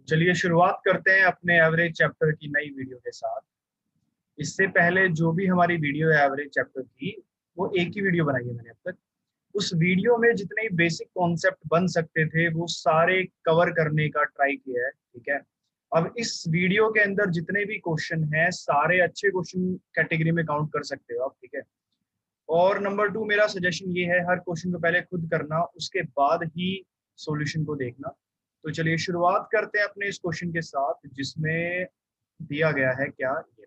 चलिए शुरुआत करते हैं अपने एवरेज चैप्टर की नई वीडियो के साथ। इससे पहले जो भी हमारी वीडियो है एवरेज चैप्टर की, वो एक ही वीडियो बनाई है मैंने अब तक। उस वीडियो में जितने बेसिक कॉन्सेप्ट बन सकते थे वो सारे कवर करने का ट्राई किया है, ठीक है। अब इस वीडियो के अंदर जितने भी क्वेश्चन हैं सारे अच्छे क्वेश्चन कैटेगरी में काउंट कर सकते हो आप, ठीक है। और नंबर 2 मेरा सजेशन ये है, हर क्वेश्चन को पहले खुद करना, उसके बाद ही सॉल्यूशन को देखना। तो चलिए शुरुआत करते हैं अपने इस क्वेश्चन के साथ, जिसमें दिया गया है क्या, ये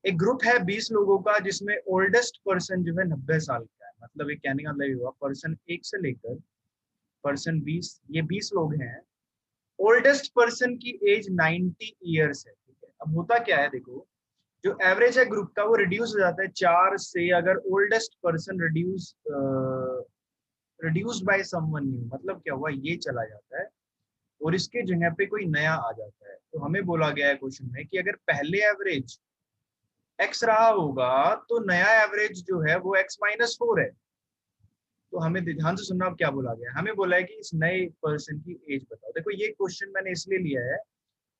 एक ग्रुप है 20 लोगों का, जिसमें ओल्डेस्ट पर्सन जो है 90 साल का है। मतलब ये कहने का मतलब ये हुआ पर्सन 1 से लेकर पर्सन 20, ये 20 लोग हैं। ओल्डेस्ट पर्सन की एज 90 ईयर्स है, ठीक है। अब होता क्या है, देखो, जो एवरेज है ग्रुप का वो रिड्यूस हो जाता है 4 से, अगर oldest person reduced by someone new, मतलब क्या हुआ, ये चला जाता है और इसके जगह पे कोई नया आ जाता है। तो हमें बोला गया है क्वेश्चन में कि अगर पहले एवरेज एक्स रहा होगा तो नया एवरेज जो है वो x-4 है। तो हमें ध्यान से सुनना, अब क्या बोला गया है, हमें बोला है कि इस नए पर्सन की एज बताओ। देखो ये क्वेश्चन मैंने इसलिए लिया है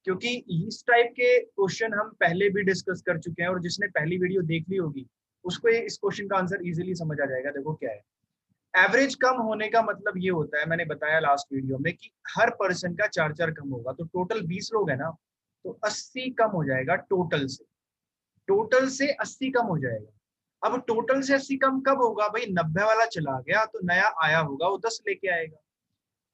क्योंकि इस टाइप के क्वेश्चन हम पहले भी डिस्कस कर चुके हैं, और जिसने पहली वीडियो देख ली होगी उसको इस क्वेश्चन का आंसर इजीली समझ आ जाएगा। देखो क्या है, एवरेज कम होने का मतलब ये होता है, मैंने बताया लास्ट वीडियो में, कि हर पर्सन का 4 4 कम होगा। तो टोटल 20 लोग है ना, तो 80 कम हो जाएगा टोटल से 80 कम हो जाएगा। अब टोटल से 80 कम कब होगा भाई, 90 वाला चला गया तो नया आया होगा वो 10 लेके आएगा,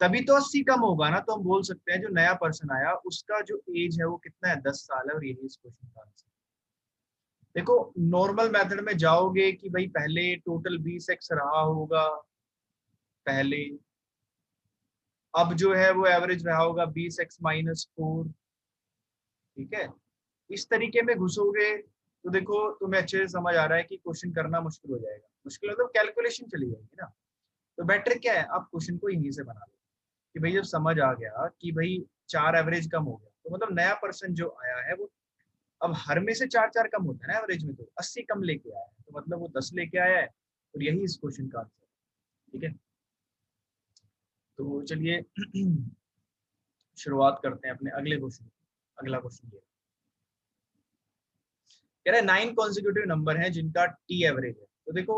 तभी तो 80 कम होगा ना। तो हम बोल सकते हैं जो नया पर्सन आया उसका जो एज है वो कितना है, 10 साल है, और यही इस क्वेश्चन का आंसर। देखो नॉर्मल मेथड में जाओगे कि भाई पहले टोटल 20x रहा होगा पहले, अब जो है वो एवरेज रहा होगा 20x-4, ठीक है। इस तरीके में घुसोगे तो देखो तुम्हें अच्छे से समझ आ रहा है कि क्वेश्चन करना मुश्किल हो जाएगा। मुश्किल मतलब कैलकुलेशन चली जाएगी ना। तो बेटर क्या है, आप क्वेश्चन को यहीं से बना लो कि भाई जब समझ आ गया कि भाई 4 एवरेज कम हो गया, तो मतलब नया पर्सन जो आया है वो, अब हर में से 4 4 कम होता है ना एवरेज में, तो 80 कम लेके आया है, तो मतलब वो 10 लेके आया है, और यही इस क्वेश्चन का आंसर है, ठीक है। तो चलिए शुरुआत करते हैं अपने अगले क्वेश्चन। अगला क्वेश्चन ये कह रहा है 9 कॉन्जिक्यूटिव नंबर हैं जिनका टी एवरेज है। तो देखो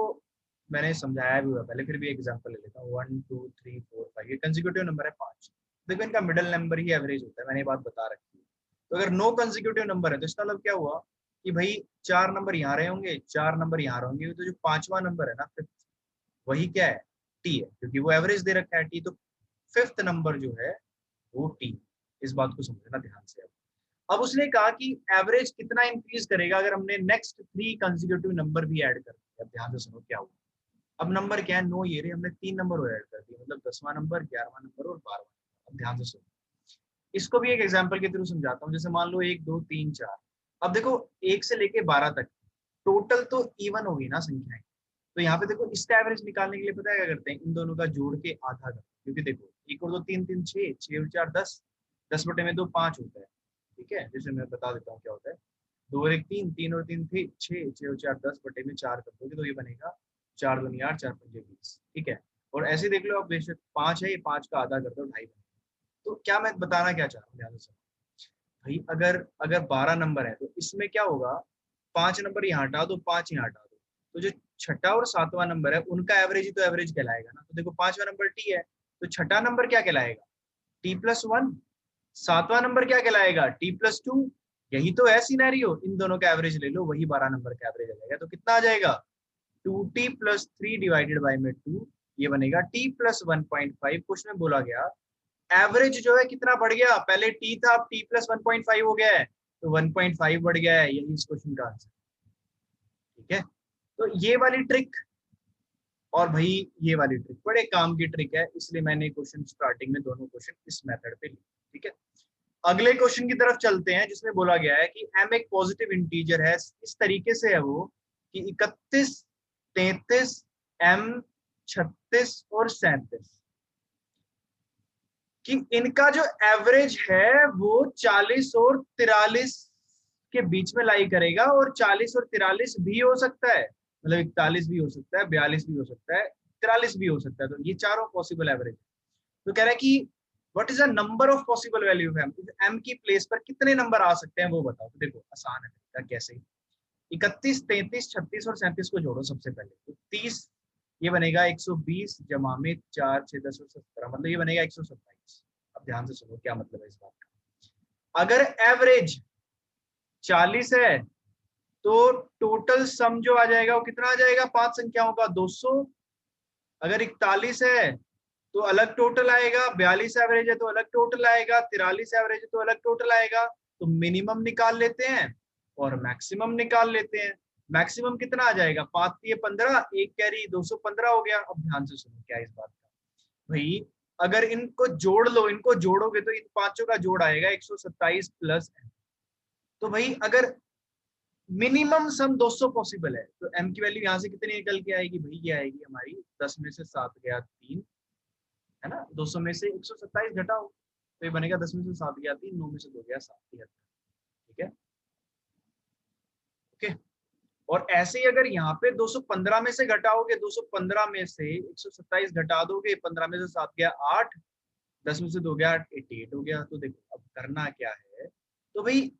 मैंने समझाया भी हुआ पहले, फिर भी एग्जांपल ले लेता हूँ। 1 2 3 4 5, ये कंजिक्यूटिव नंबर है 5। देखो इनका मिडिल नंबर ही एवरेज होता है, मैंने ये बात बता रखी है। तो अगर 9 कंजिक्यूटिव नंबर है तो इसका मतलब क्या हुआ कि भाई 4 नंबर यहाँ रहे होंगे, 4 नंबर यहाँ रहे होंगे, तो जो 5वां नंबर है ना, फिफ्थ, वही क्या है, टी है, क्योंकि वो एवरेज दे रखा है टी। तो फिफ्थ नंबर जो है वो टी। इस बात को समझना ध्यान से। अब उसने कहा कि एवरेज कितना इंक्रीज करेगा अगर हमने नेक्स्ट 3 कंसेक्यूटिव नंबर भी ऐड कर दिया। अब ध्यान से सुनो क्या हुआ। अब नंबर क्या है, 9 ये रहे, हमने 3 नंबर और ऐड कर दिए, मतलब 10वां नंबर, 11वां नंबर और 12वां नंबर। अब ध्यान से सुनो, इसको भी एक एग्जांपल के थ्रू समझाता हूँ। जैसे मान लो 1 2 3 4, अब देखो 1 से लेके 12 तक टोटल तो इवन होगी ना संख्याएं। तो यहाँ पे देखो इसका एवरेज निकालने के लिए पता है क्या करते हैं, इन दोनों का जोड़ के आधा करते हैं। क्योंकि देखो 1 और 2 3 3 6, 6 और 4 10, 10 बटे में 2 5 होता है, ठीक है। जैसे मैं बता देता हूँ क्या होता है, 2 और 1 3, 3 और 3 थे 6, 6 और 4 10 बटे में 4 कर दोगे तो ये बनेगा 4 दूनी 8, 4 पंजे 20, ठीक है। और ऐसे देख लो, अब बेशक 5 है, ये 5 का आधा कर दो, 2.5 बनेगा। तो क्या मैं बताना क्या चाह रहा हूँ, ध्यान से सुनो भाई। अगर अगर 12 नंबर है तो इसमें क्या होगा, 5 नंबर यहाँ हटा दो, 5 यहाँ हटा दो, तो जो छठा और 7वां नंबर है उनका एवरेज ही तो एवरेज कहलाएगा ना। तो देखो 5वां नंबर टी है, तो छठा नंबर क्या कहलाएगा, T+1। 7वां नंबर क्या कहलाएगा, T+2। यही तो है सिनेरियो, इन दोनों का एवरेज ले लो, वही 12 नंबर का एवरेज आ जाएगा। तो कितना आ जाएगा, 2T+3 डिवाइडेड बाई में 2, ये बनेगा T+1.5। कुछ में बोला गया एवरेज जो है कितना बढ़ गया, पहले टी था अब T+1.5 हो गया है, तो 1.5 बढ़ गया है, यही इस क्वेश्चन का आंसर, ठीक है। तो ये वाली ट्रिक, और भाई ये वाली ट्रिक बड़े काम की ट्रिक है, इसलिए मैंने क्वेश्चन स्टार्टिंग में दोनों क्वेश्चन इस मेथड पे लिए, ठीक है। अगले क्वेश्चन की तरफ चलते हैं, जिसमें बोला गया है कि m एक पॉजिटिव इंटीजर है। इस तरीके से है वो कि 31 33 m 36 और 37, कि इनका जो एवरेज है वो 40 और 43 के बीच में लाई करेगा, और 40 और 43 भी हो सकता है, मतलब 41 भी हो सकता है, 42 भी हो सकता है, 43 भी हो सकता है। तो ये चारों पॉसिबल एवरेज। तो कह रहा है कि what is the number of possible value of M, M की प्लेस पर कितने नंबर आ सकते हैं वो बताओ। तो देखो आसान है तरीका, कैसे, 31, 33, 36 और 37 को जोड़ो सबसे पहले, तो 30 ये बनेगा 120 जमा में 4, 6, 10 और 17, मतलब ये बनेगा 127। अब ध्यान से सुनो क्या मतलब है इस बात का। अगर एवरेज 40 है तो टोटल सम जो आ जाएगा वो कितना आ जाएगा, 5 संख्याओं का 200। अगर 41 है तो अलग टोटल आएगा, 42 एवरेज है तो अलग टोटल आएगा, 43 एवरेज है तो अलग टोटल आएगा। तो मिनिमम निकाल लेते हैं और मैक्सिमम निकाल लेते हैं। मैक्सिमम कितना आ जाएगा, 5 ये 15, एक कैरी 215 हो गया। अब ध्यान से सुनो क्या इस बात का भाई, अगर इनको जोड़ लो, इनको जोड़ोगे तो इन पांचों का जोड़ आएगा 127 प्लस m। तो भाई अगर मिनिमम सम 200 पॉसिबल है तो m की वैल्यू यहाँ से कितनी निकल के आएगी भाई, ये आएगी हमारी 10 में से 7 गया 3, है ना, 200 में से 127 घटाओ तो ये बनेगा 10 में से 7 गया 3, 9 में से 2 गया 7, 73। ठीक है, ओके। और ऐसे ही अगर यहाँ पे 215 में से घटाओगे, 215 में से 127 घटा दोगे, 15 में से 7 गया 8, 10 में से 2 गया 88 हो गया। तो देखो अब करना क्या है, तो भाई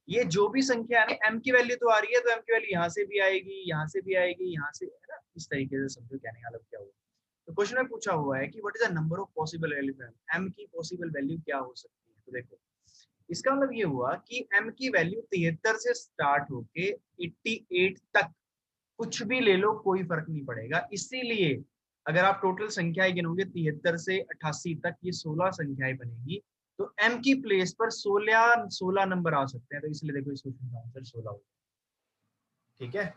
ये जो भी संख्या है ना, m की वैल्यू तो आ रही है, तो m की वैल्यू यहाँ से भी आएगी, यहाँ से भी आएगी, यहाँ से, है ना, इस तरीके से समझो कहने का मतलब क्या हुआ। तो क्वेश्चन में पूछा हुआ है कि what is the number of possible value for m की पॉसिबल वैल्यू क्या हो सकती है। तो देखो इसका मतलब ये हुआ कि m की वैल्यू 73 से स्टार्ट होके 88 तक कुछ भी ले लो कोई फर्क नहीं पड़ेगा। इसीलिए अगर आप टोटल संख्याएं गिनोगे 73 से 88 तक, ये 16 संख्याएं बनेगी। तो m की प्लेस पर 16 नंबर आ सकते हैं। तो इसलिए देखो इस क्वेश्चन का आंसर 16 होगा। ठीक है,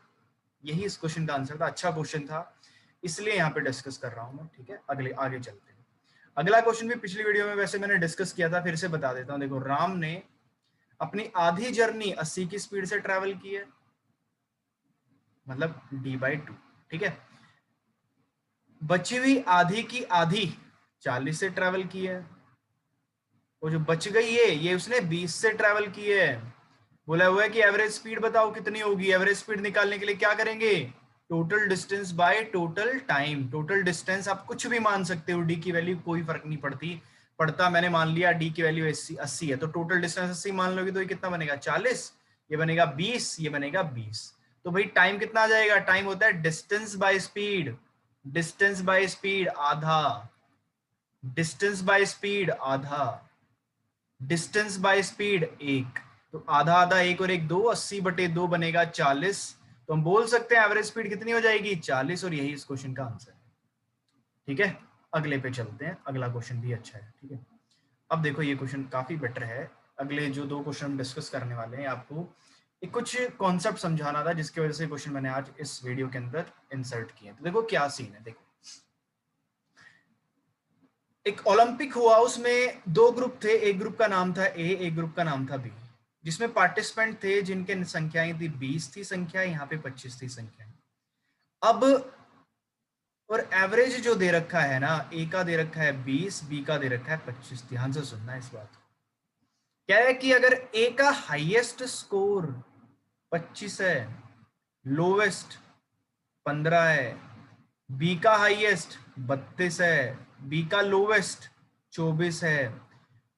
यही इस क्वेश्चन का आंसर था। अच्छा क्वेश्चन था इसलिए यहाँ पे डिस्कस कर रहा हूँ मैं। ठीक है, अगले आगे चलते हैं। अगला क्वेश्चन भी पिछली वीडियो में वैसे मैंने डिस्कस किया था, फिर से बता देता हूँ। देखो राम ने अपनी आधी जर्नी 80 की स्पीड से ट्रेवल की है, मतलब d/2। ठीक है, बची हुई आधी की आधी 40 से ट्रेवल की है, वो जो बच गई है ये उसने 20 से ट्रेवल की है। बोला हुआ है कि एवरेज स्पीड बताओ कितनी होगी। एवरेज स्पीड निकालने के लिए क्या करेंगे, total distance by total time. Total distance आप कुछ भी मान सकते हो, डी की वैल्यू कोई फर्क नहीं पड़ता। मैंने मान लिया डी की वैल्यू 80 है, तो टोटल डिस्टेंस 80 मान लोगे तो ये कितना बनेगा 40, ये बनेगा 20, ये बनेगा 20। तो भाई टाइम कितना आ जाएगा, टाइम होता है distance by speed. Distance by speed आधा, डिस्टेंस बाय स्पीड आधा, डिस्टेंस बाय स्पीड 1। तो आधा आधा 1 और 1 2, 80/2 बनेगा 40। तो हम बोल सकते हैं एवरेज स्पीड कितनी हो जाएगी 40, और यही इस क्वेश्चन का आंसर है। ठीक है, अगले पे चलते हैं। अगला क्वेश्चन भी अच्छा है। ठीक है, अब देखो ये क्वेश्चन काफी बेटर है। अगले जो 2 क्वेश्चन हम डिस्कस करने वाले हैं, आपको एक कुछ कॉन्सेप्ट समझाना था, जिसकी वजह से क्वेश्चन मैंने आज इस वीडियो के अंदर इंसर्ट किए। तो देखो क्या सीन है। देखो एक ओलंपिक हुआ, उसमें 2 ग्रुप थे, एक ग्रुप का नाम था ए, एक ग्रुप का नाम था बी, जिसमें पार्टिसिपेंट थे जिनके संख्याएं थी 20 थी संख्या, यहाँ पे 25 थी संख्या। अब और एवरेज जो दे रखा है ना, ए का दे रखा है 20, बी का दे रखा है 25। ध्यान से सुनना इस बात को। क्या है कि अगर ए का हाईएस्ट स्कोर 25 है, लोवेस्ट 15 है, बी का हाईएस्ट 32 है, बी का लोवेस्ट 24 है,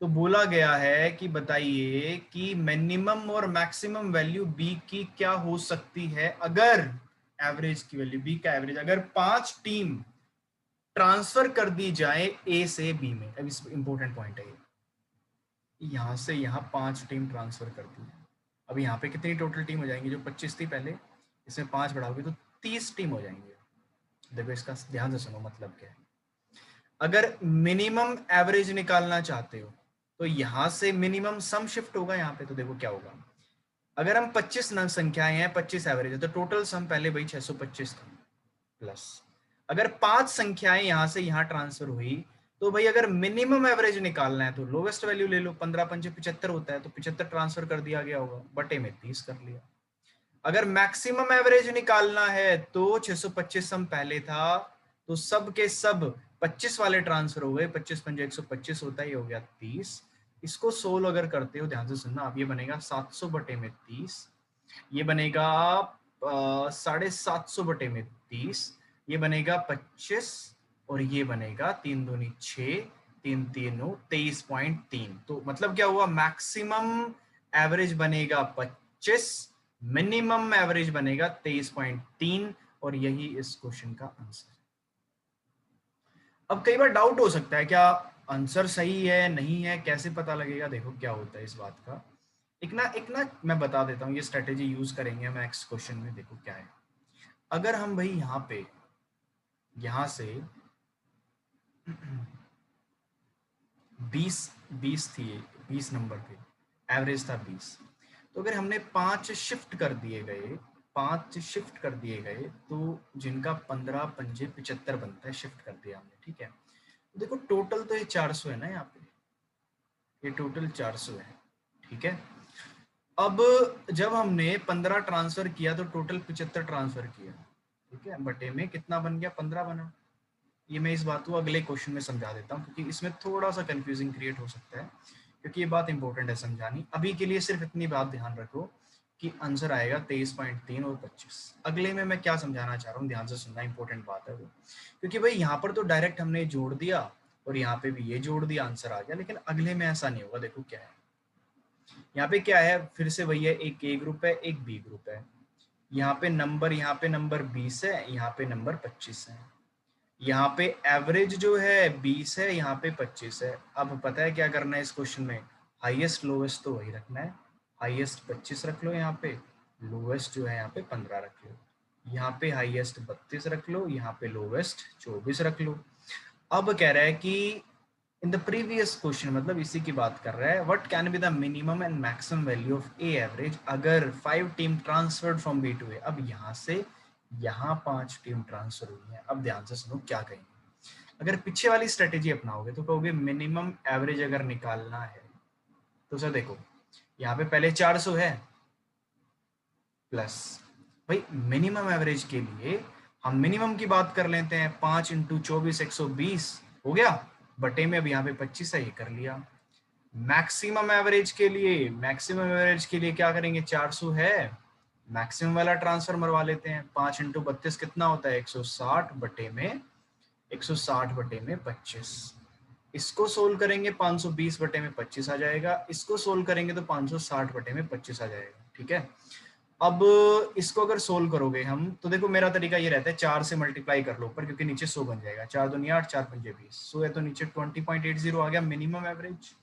तो बोला गया है कि बताइए कि मिनिमम और मैक्सिमम वैल्यू बी की क्या हो सकती है। अगर एवरेज की वैल्यू, बी का एवरेज, अगर 5 टीम ट्रांसफर कर दी जाए ए से बी में। अब इस इंपॉर्टेंट पॉइंट है, यहां से यहां 5 टीम ट्रांसफर कर दी। अब यहाँ पे कितनी टोटल टीम हो जाएंगी, जो 25 थी पहले, इसमें 5 बढ़ाओगे तो 30 टीम हो जाएंगे। देखो इसका ध्यान से सुनो मतलब क्या है। अगर मिनिमम एवरेज निकालना चाहते हो तो यहां से मिनिमम सम शिफ्ट होगा यहाँ पे। तो देखो क्या होगा, अगर हम 25 संख्याएं हैं, 25 एवरेज है, तो टोटल सम पहले भाई 625 था, प्लस अगर 5 संख्याएं यहां से यहां ट्रांसफर हुई, तो भाई अगर मिनिमम एवरेज निकालना है तो लोवेस्ट वैल्यू ले लो, 15 पंजे 75 होता है, तो 75 ट्रांसफर कर दिया गया होगा, बटे में 30 कर लिया। अगर मैक्सिमम एवरेज निकालना है तो 625 सम पहले था, तो सब के सब 25 वाले ट्रांसफर हो गए, 25 पंजे 125 होता ही हो गया 30। इसको सोल्व अगर करते हो, ध्यान से सुनना, अब ये बनेगा 700 बटे में 30, ये बनेगा 750 बटे में 30, ये बनेगा 25, और ये बनेगा 3 दूनी 6, 3 3 23.3। तो मतलब क्या हुआ, मैक्सिमम एवरेज बनेगा 25, मिनिमम एवरेज बनेगा 23.3, और यही इस क्वेश्चन का आंसर है। अब कई बार डाउट हो सकता है क्या आंसर सही है नहीं है, कैसे पता लगेगा। देखो क्या होता है इस बात का, एक ना मैं बता देता हूँ, ये स्ट्रेटेजी यूज करेंगे हम नेक्स्ट क्वेश्चन में। देखो क्या है, अगर हम भाई यहाँ से 20 थी, 20 नंबर थे, एवरेज था 20, तो अगर हमने 5 शिफ्ट कर दिए गए, 5 शिफ्ट कर दिए गए, तो जिनका 15 पंजे 75 बनता है, शिफ्ट कर दिया हमने, ठीक है। तो देखो टोटल तो ये 400 है ना, यहाँ पे ये टोटल 400 है, ठीक है। अब जब हमने 15 ट्रांसफर किया तो टोटल 75 ट्रांसफर किया, ठीक है, बटे में कितना बन गया, 15 बना। ये मैं इस बात को अगले क्वेश्चन में समझा देता हूँ, क्योंकि इसमें थोड़ा सा कंफ्यूजिंग क्रिएट हो सकता है, क्योंकि ये बात इंपॉर्टेंट है समझानी। अभी के लिए सिर्फ इतनी बात ध्यान रखो कि आंसर आएगा 23.3 और 25। अगले में मैं क्या समझाना चाह रहा हूँ, ध्यान से सुनना, इंपॉर्टेंट बात है वो। क्योंकि भाई यहाँ पर तो डायरेक्ट हमने जोड़ दिया और यहाँ पे भी ये जोड़ दिया, आंसर आ गया, लेकिन अगले में ऐसा नहीं होगा। देखो क्या है, यहाँ पे क्या है, फिर से वही है, एक ए ग्रुप है, एक बी ग्रुप है। यहाँ पे नंबर 20 है, यहाँ पे नंबर 25 है। यहाँ पे एवरेज जो है 20 है, यहाँ पे 25 है। अब पता है क्या करना है इस क्वेश्चन में, हाईएस्ट लोवेस्ट तो वही रखना है। हाईएस्ट 25 रख लो यहाँ पे, लोवेस्ट जो है यहाँ पे 15 रख लो। यहाँ पे हाईएस्ट 32 रख लो, यहाँ पे लोवेस्ट 24 रख लो। अब कह रहा है कि इन द प्रीवियस क्वेश्चन, मतलब इसी की बात कर रहा है, what can be the minimum and maximum value of a average अगर 5 team transferred from B to A. अब यहाँ से यहाँ 5 टीम ट्रांसफर हुई है। अब ध्यान से सुनो क्या कहेंगे, अगर पीछे वाली स्ट्रेटेजी अपनाओगे तो कहोगे मिनिमम एवरेज अगर निकालना है, तो सर देखो यहाँ पे पहले 400 है प्लस, भाई मिनिमम एवरेज के लिए हम मिनिमम की बात कर लेते हैं, 5 इंटू 24 120 हो गया, बटे में अब यहाँ पे 25 है, ये कर लिया। मैक्सिमम एवरेज के लिए क्या करेंगे, 400 है, मैक्सिमम वाला ट्रांसफर मरवा लेते हैं। 5 इंटू 32 कितना होता है, 160 बटे में 25। इसको सोल्व करेंगे 520 बटे में 25 आ जाएगा, इसको सोल्व करेंगे तो 560 बटे में 25 आ जाएगा, ठीक है। अब इसको अगर सोल्व करोगे हम, तो देखो मेरा तरीका ये रहता है, 4 से मल्टीप्लाई कर लो ऊपर, क्योंकि नीचे 100 बन जाएगा, 4 दूनी 8, 4 पंजे 20, 100 है तो नीचे 20.80 आ गया मिनिमम एवरेज।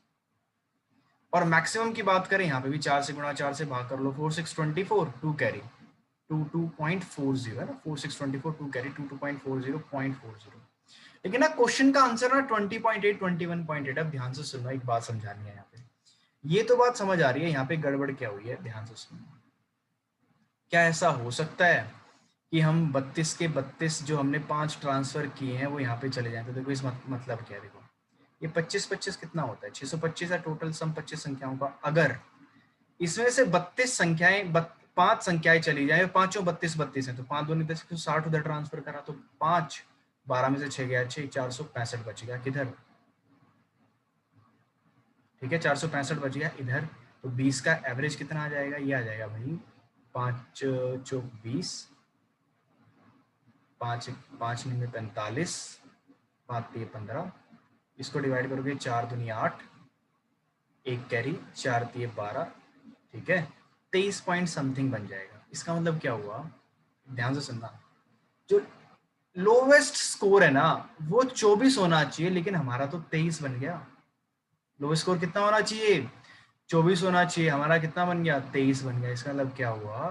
और मैक्सिमम की बात करें, यहाँ पे भी 4 से गुणा 4 से भाग कर लो, 4 6 24, 2 कैरी 22.40 है ना, 4 6 24, 2 कैरी 22.40. लेकिन ना क्वेश्चन का आंसर ना 20.8 21.8। अब ध्यान से सुनना, एक बात समझानी है यहाँ पे, ये तो बात समझ आ रही है, यहाँ पे गड़बड़ क्या हुई है, ध्यान से सुनना। क्या ऐसा हो सकता है कि हम 32 के 32 जो हमने 5 ट्रांसफर किए हैं वो यहाँ पे चले जाए, तो देखो इस मतलब क्या है, देखो ये 25 कितना होता है, 625 है टोटल सम 25 संख्याओं का। अगर इसमें से 32 संख्याएं 5 संख्याएं चली जाए, पांचों 32 है, तो 5 दूनी 10, 160 उधर ट्रांसफर करा, तो 5 12 में से 6 गया 6, 465 बच गया किधर, ठीक है, 465 बच गया इधर। तो 20 का एवरेज कितना आ जाएगा, ये आ जाएगा भाई 5 चौक 20, 5 5 में 45, 5 3 15, इसको डिवाइड करोगे 4 दूनी 8, एक कैरी 4 3 12, ठीक है, 23 पॉइंट समथिंग बन जाएगा। इसका मतलब क्या हुआ, ध्यान से सुनना, जो लोवेस्ट स्कोर है ना वो 24 होना चाहिए, लेकिन हमारा तो 23 बन गया। लोवेस्ट स्कोर कितना होना चाहिए, 24 होना चाहिए, हमारा कितना बन गया, 23 बन गया। इसका मतलब क्या हुआ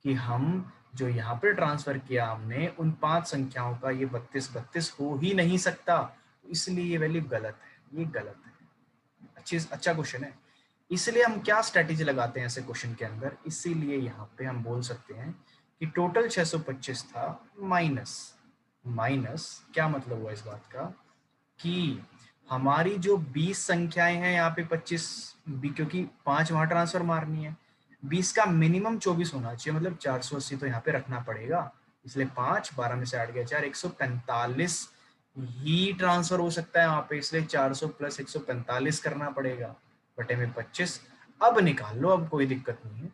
कि हम जो यहाँ पे ट्रांसफर किया हमने उन 5 संख्याओं का, ये 32 हो ही नहीं सकता, इसलिए ये वैल्यू गलत है, ये गलत है। अच्छा क्वेश्चन है, इसलिए हम क्या स्ट्रेटेजी लगाते हैं ऐसे क्वेश्चन के अंदर, इसीलिए यहाँ पे हम बोल सकते हैं कि टोटल 625 था, माइनस क्या मतलब हुआ इस बात का कि हमारी जो 20 संख्याएं हैं यहाँ पे 25, क्योंकि 5 वहां ट्रांसफर मारनी है, 20 का मिनिमम 24 होना चाहिए, मतलब 480 तो यहाँ पे रखना पड़ेगा, इसलिए 5 12 में से 8 गया 4, 145 ही ट्रांसफर हो सकता है वहां पे, इसलिए 400 प्लस 145 करना पड़ेगा बटे में 25। अब निकाल लो, अब कोई दिक्कत नहीं है,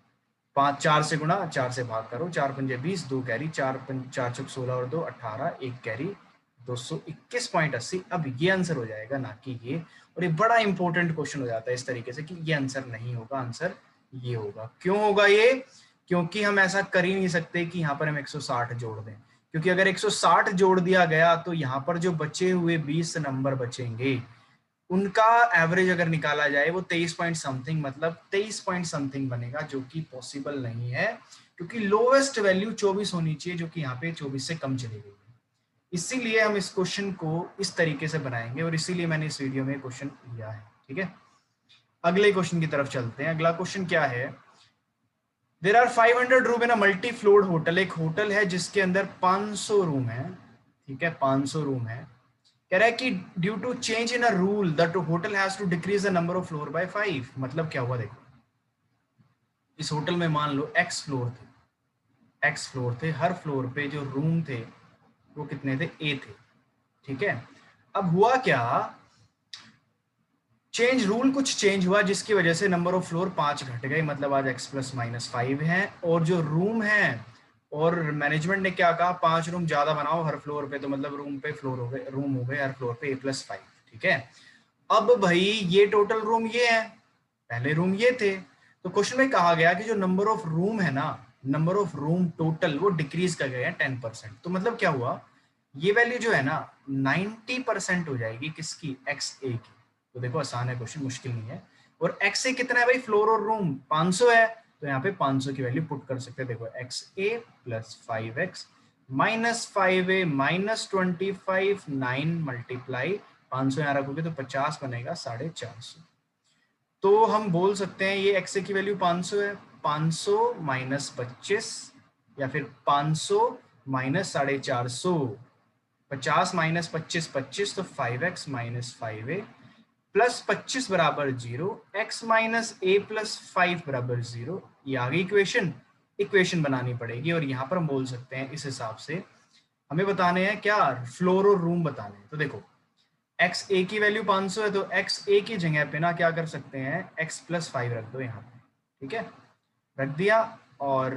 5 4 से गुणा 4 से भाग करो, 4 पंजे 20, 2 कैरी 4 4 चौक 16 और 2 18, एक कैरी 221.80। अब ये आंसर हो जाएगा, ना कि ये। और ये बड़ा इंपॉर्टेंट क्वेश्चन हो जाता है इस तरीके से कि ये आंसर नहीं होगा, आंसर ये होगा। क्यों होगा ये? क्योंकि हम ऐसा कर ही नहीं सकते कि यहाँ पर हम 160 जोड़ दें, क्योंकि अगर 160 जोड़ दिया गया तो यहाँ पर जो बचे हुए 20 नंबर बचेंगे उनका एवरेज अगर निकाला जाए वो 23 पॉइंट समथिंग, मतलब 23 पॉइंट समथिंग बनेगा, जो कि पॉसिबल नहीं है, क्योंकि लोवेस्ट वैल्यू 24 होनी चाहिए, जो कि यहाँ पे 24 से कम चली गई है। इसीलिए हम इस क्वेश्चन को इस तरीके से बनाएंगे और इसीलिए मैंने इस वीडियो में क्वेश्चन लिया है। ठीक है, अगले क्वेश्चन की तरफ चलते हैं। अगला क्वेश्चन क्या है? There are 500 room in a multi floored hotel. एक होटल है जिसके अंदर 500 रूम है। ठीक है, 500 रूम है। कह रहा है कि due to change in a rule the hotel has to decrease the number of floor by 5। मतलब क्या हुआ? देखो, इस होटल में मान लो एक्स फ्लोर थे, एक्स फ्लोर थे, हर फ्लोर पे जो रूम थे वो कितने थे? ए थे। ठीक है, अब हुआ क्या? चेंज रूल, कुछ चेंज हुआ जिसकी वजह से नंबर ऑफ फ्लोर 5 घट गए, मतलब आज x प्लस माइनस 5 है। और जो रूम है, और मैनेजमेंट ने क्या कहा? 5 रूम ज्यादा बनाओ हर फ्लोर पे, तो मतलब रूम पे फ्लोर हो गए, रूम हो गए हर फ्लोर पे a+5। ठीक है, अब भाई ये टोटल रूम ये है, पहले रूम ये थे, तो क्वेश्चन में कहा गया कि जो नंबर ऑफ रूम है ना, नंबर ऑफ रूम टोटल वो डिक्रीज कर गए हैं 10%। तो मतलब क्या हुआ? ये वैल्यू जो है ना 90% हो जाएगी किसकी? एक्स ए की। तो देखो आसान है क्वेश्चन, मुश्किल नहीं है। और एक्स ए कितना है भाई? फ्लोर और रूम 500 है, तो यहाँ पे 500 की वैल्यू पुट कर सकते हैं। देखो x a plus 5x minus 5a minus 25, 9 multiply 500 यहाँ रखोगे तो 50 बनेगा 450। तो हम बोल सकते हैं ये एक्स ए की वैल्यू 500 है, 500 माइनस 25, या फिर 500 माइनस 450, 50 माइनस 25 25, तो 5x माइनस 5a प्लस 25 बराबर 0, x माइनस a प्लस 5 बराबर 0। ये आगे इक्वेशन इक्वेशन बनानी पड़ेगी, और यहाँ पर हम बोल सकते हैं इस हिसाब से हमें बताने हैं क्या? फ्लोर और रूम बताने हैं। तो देखो एक्स ए की वैल्यू 500 है, तो एक्स ए की जगह पे ना क्या कर सकते हैं? x प्लस 5 रख दो यहाँ पे। ठीक है, रख दिया, और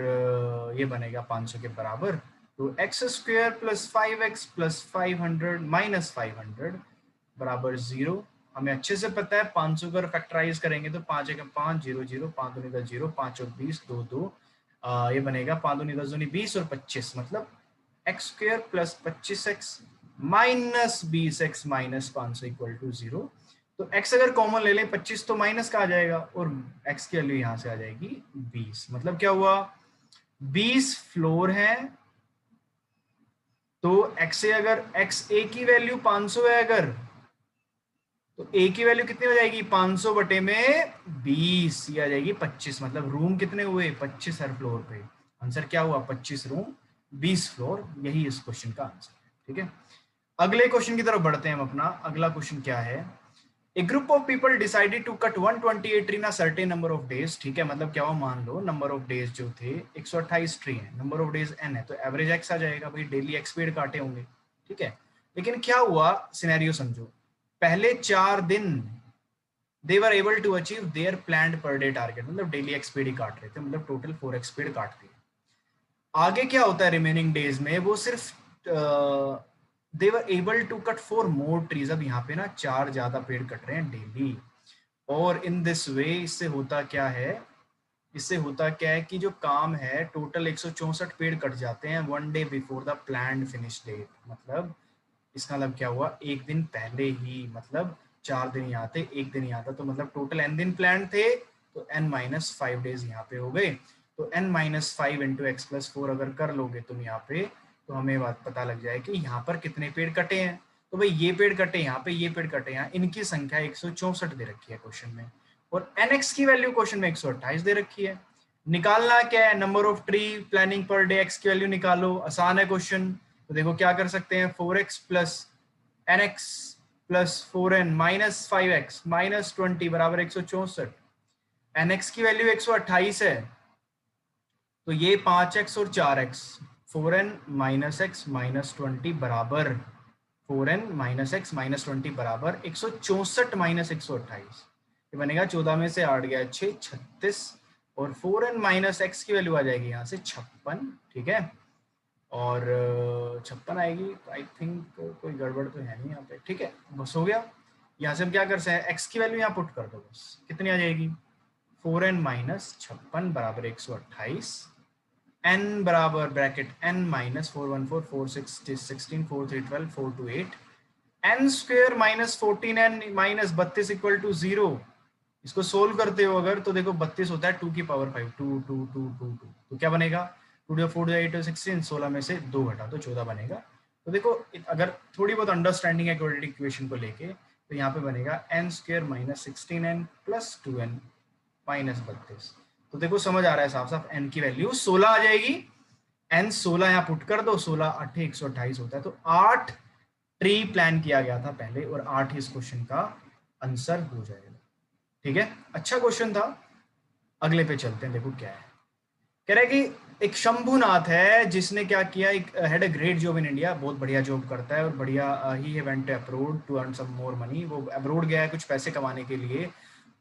ये बनेगा 500 के बराबर। तो x square plus 5x plus 500 minus 500 बराबर 0। हमें अच्छे से पता है 500 को फैक्टराइज करेंगे तो 5 एक 5, 0 0, 5 दूनी 10 0, 5 और 20, 2 2, ये बनेगा 5 दूनी 10 दूनी 20 और 25, मतलब X square plus 25x minus 20x minus 500 equal to 0। तो x अगर कॉमन ले लें 25 तो माइनस का आ जाएगा, और x की वैल्यू यहां से आ जाएगी 20। मतलब क्या हुआ? 20 फ्लोर है, तो x ए, अगर x ए की वैल्यू 500 है अगर, तो a की वैल्यू कितनी हो जाएगी? 500 बटे में 20, ये आ जाएगी 25। मतलब रूम कितने हुए? 25 हर फ्लोर पे। आंसर क्या हुआ? 25 रूम 20 फ्लोर। यही इस क्वेश्चन का आंसर है। ठीक है, अगले क्वेश्चन की तरफ बढ़ते हैं हम अपना। अगला क्वेश्चन क्या है? A group of people decided to cut 128 tree in a certain number of days. ठीक है, मतलब क्या हुआ? मान लो नंबर ऑफ डेज जो थे 128 ट्री है, नंबर ऑफ डेज n है, तो एवरेज x आ जाएगा भाई, डेली x पेड़ काटे होंगे। ठीक है, लेकिन क्या हुआ? सिनेरियो समझो, पहले 4 दिन they were able to achieve their planned per day target, मतलब डेली x पेड़ ही काट रहे थे, मतलब टोटल 4x पेड़ काट दिए। आगे क्या होता है रिमेनिंग डेज में? वो सिर्फ they were able to cut 4 more trees. अब यहाँ पे ना 4 ज्यादा पेड़ कट रहे हैं डेली, और इन दिस वे इससे होता क्या है? इससे होता क्या है कि जो काम है टोटल 164 पेड़ कट जाते हैं 1 day before the planned finish date. मतलब इसका मतलब क्या हुआ? एक दिन पहले ही, मतलब 4 दिन यहाँ थे, एक दिन यहाँ था, तो मतलब टोटल n दिन प्लान थे, तो n माइनस 5 डेज यहाँ पे हो गए। तो n minus 5 into x plus 4 अगर कर लोगे तुम यहाँ पे, तो हमें बात पता लग जाए कि यहाँ पर कितने पेड़ कटे हैं। तो भाई ये पेड़ कटे यहाँ पे, ये पेड़ कटे यहाँ, इनकी संख्या 164 दे रखी है क्वेश्चन में, और nx की वैल्यू क्वेश्चन में 128 दे रखी है। निकालना क्या है? Number of tree planning per day x की वैल्यू निकालो, आसान है क्वेश्चन। तो देखो क्या कर सकते हैं? 4x plus nx plus 4n minus 5x minus 20 बराबर 164। nx की वैल्यू 128 है, तो ये 5x और 4x, 4n minus x minus 20 बराबर 4n माइनस एक्स माइनस 20 बराबर 164 माइनस 128। ये बनेगा 14 में से 8 गया 6, 36, और 4n माइनस एक्स की वैल्यू आ जाएगी यहाँ से 56। ठीक है, और 56 आएगी। आई थिंक कोई गड़बड़ तो है नहीं यहाँ पे, ठीक है बस हो गया। यहाँ से हम क्या कर सकते हैं, x की वैल्यू यहाँ पुट कर दो, बस कितनी आ जाएगी 4n माइनस 56 बराबर 128, n बराबर bracket n minus 414 4 6 16 4 3 12 4 2 8 n square minus 14n minus 32 equal to 0। इसको सोल्व करते हो अगर तो देखो 32 होता है 2 की पावर 5 2 2 2 2 2 तो क्या बनेगा 2 4 8 16 16 में से 2 घटा तो 14 बनेगा। तो देखो अगर थोड़ी बहुत अंडरस्टैंडिंग है क्वाड्रेटिक इक्वेशन को लेके तो यहाँ पे बनेगा n square minus 16n plus 2n minus 32। तो देखो समझ आ रहा है साफ साफ n की वैल्यू 16 आ जाएगी। n 16 यहाँ पुट कर दो, 16 8 128 होता है, तो 8 ट्री प्लान किया गया था पहले और 8 इस क्वेश्चन का आंसर हो जाएगा। ठीक है, अच्छा क्वेश्चन था। अगले पे चलते हैं, देखो क्या है। कह रहा है कि एक शंभुनाथ है जिसने क्या किया, एक had a great job in India, बहुत बढ़िया जॉब करता है और बढ़िया ही went abroad to earn some more money. वो अब्रोड गया है कुछ पैसे कमाने के लिए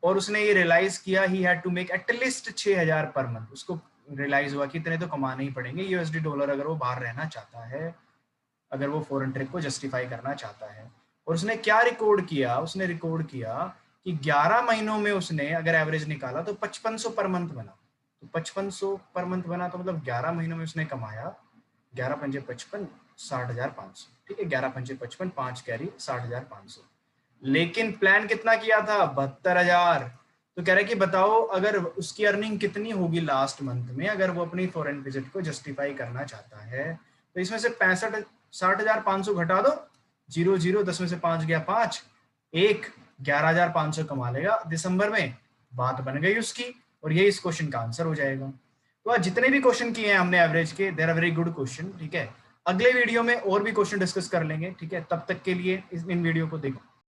और उसने ये रियलाइज किया he had to make at least 6000 per month. उसको रियलाइज हुआ कि इतने तो कमाने ही पड़ेंगे यूएसडी डॉलर अगर वो बाहर रहना चाहता है, अगर वो फॉरेन ट्रिप को जस्टिफाई करना चाहता है। और उसने क्या रिकॉर्ड किया, उसने रिकॉर्ड किया कि 11 महीनों में उसने अगर एवरेज निकाला तो 5500 पर मंथ बना। तो 5500 पर मंथ बना तो मतलब 11 महीनों में उसने कमाया 11 पंजे 55 60,500। ठीक है, 11 पंजे 55 5 कैरी 60,500। लेकिन प्लान कितना किया था 72,000। तो कह रहे कि बताओ अगर उसकी अर्निंग कितनी होगी लास्ट मंथ में अगर वो अपनी फॉरेन विजिट को जस्टिफाई करना चाहता है। तो इसमें से 60,500 घटा दो, 0 0 10 में से 5 गया 5 1 11,500 कमा लेगा दिसंबर में। बात बन गई उसकी और ये इस क्वेश्चन का आंसर हो जाएगा। तो आज जितने भी क्वेश्चन किए हैं हमने एवरेज के, there are very good question. ठीक है, अगले वीडियो में और भी क्वेश्चन डिस्कस कर लेंगे। ठीक है, तब तक के लिए इन वीडियो को देखो।